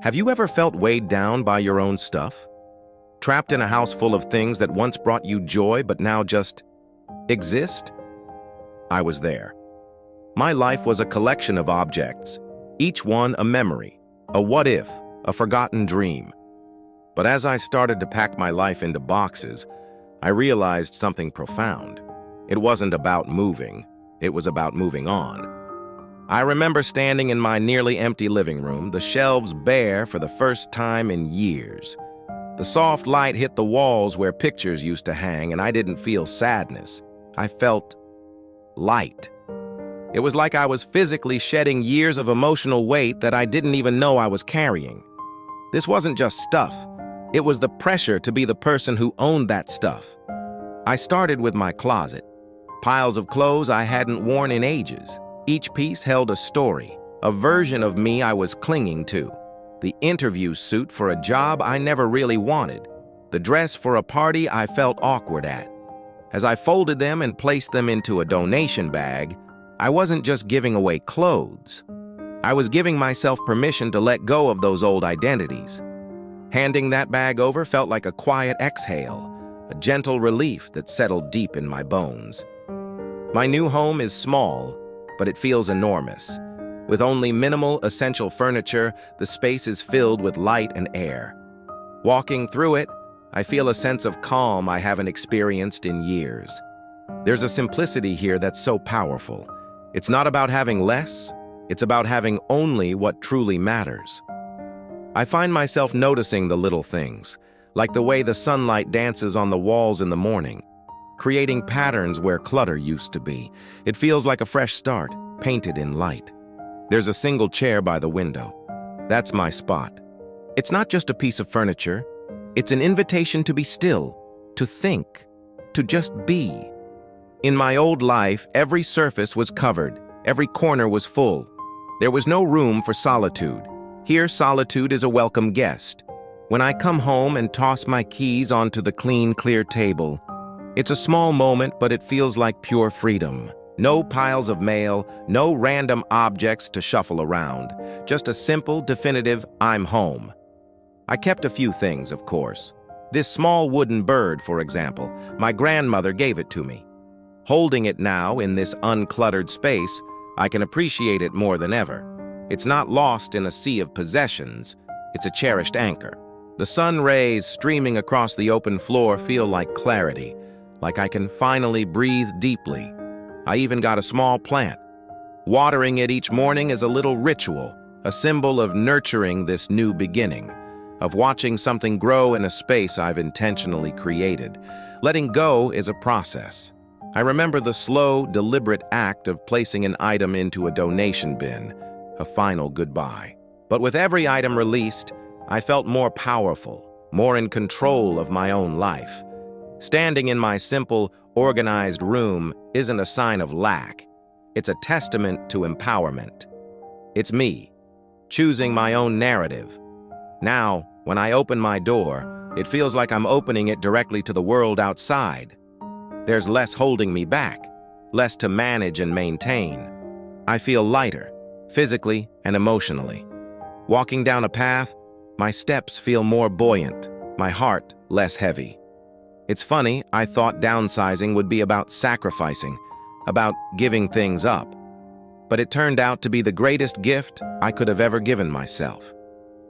Have you ever felt weighed down by your own stuff? Trapped in a house full of things that once brought you joy but now just exist? I was there. My life was a collection of objects, each one a memory, a what-if, a forgotten dream. But as I started to pack my life into boxes, I realized something profound. It wasn't about moving, it was about moving on. I remember standing in my nearly empty living room, the shelves bare for the first time in years. The soft light hit the walls where pictures used to hang, and I didn't feel sadness. I felt light. It was like I was physically shedding years of emotional weight that I didn't even know I was carrying. This wasn't just stuff. It was the pressure to be the person who owned that stuff. I started with my closet. Piles of clothes I hadn't worn in ages. Each piece held a story, a version of me I was clinging to. The interview suit for a job I never really wanted. The dress for a party I felt awkward at. As I folded them and placed them into a donation bag, I wasn't just giving away clothes. I was giving myself permission to let go of those old identities. Handing that bag over felt like a quiet exhale, a gentle relief that settled deep in my bones. My new home is small, but it feels enormous. With only minimal, essential furniture, the space is filled with light and air. Walking through it, I feel a sense of calm I haven't experienced in years. There's a simplicity here that's so powerful. It's not about having less, it's about having only what truly matters. I find myself noticing the little things, like the way the sunlight dances on the walls in the morning, creating patterns where clutter used to be. It feels like a fresh start, painted in light. There's a single chair by the window. That's my spot. It's not just a piece of furniture. It's an invitation to be still, to think, to just be. In my old life, every surface was covered, every corner was full. There was no room for solitude. Here, solitude is a welcome guest. When I come home and toss my keys onto the clean, clear table, it's a small moment, but it feels like pure freedom. No piles of mail, no random objects to shuffle around. Just a simple, definitive, I'm home. I kept a few things, of course. This small wooden bird, for example, my grandmother gave it to me. Holding it now in this uncluttered space, I can appreciate it more than ever. It's not lost in a sea of possessions. It's a cherished anchor. The sun rays streaming across the open floor feel like clarity, like I can finally breathe deeply. I even got a small plant. Watering it each morning is a little ritual, a symbol of nurturing this new beginning, of watching something grow in a space I've intentionally created. Letting go is a process. I remember the slow, deliberate act of placing an item into a donation bin, a final goodbye. But with every item released, I felt more powerful, more in control of my own life. Standing in my simple, organized room isn't a sign of lack. It's a testament to empowerment. It's me, choosing my own narrative. Now, when I open my door, it feels like I'm opening it directly to the world outside. There's less holding me back, less to manage and maintain. I feel lighter, physically and emotionally. Walking down a path, my steps feel more buoyant, my heart less heavy. It's funny, I thought downsizing would be about sacrificing, about giving things up. But it turned out to be the greatest gift I could have ever given myself.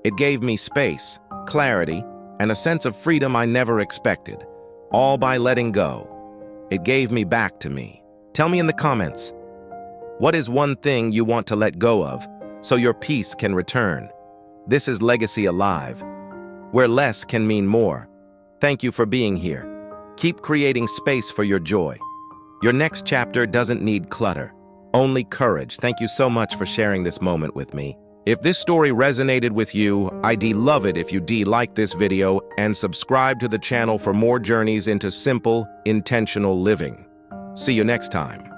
It gave me space, clarity, and a sense of freedom I never expected, all by letting go. It gave me back to me. Tell me in the comments, what is one thing you want to let go of so your peace can return? This is Legacy Alive, where less can mean more. Thank you for being here. Keep creating space for your joy. Your next chapter doesn't need clutter, only courage. Thank you so much for sharing this moment with me. If this story resonated with you, I'd love it if you like this video and subscribe to the channel for more journeys into simple, intentional living. See you next time.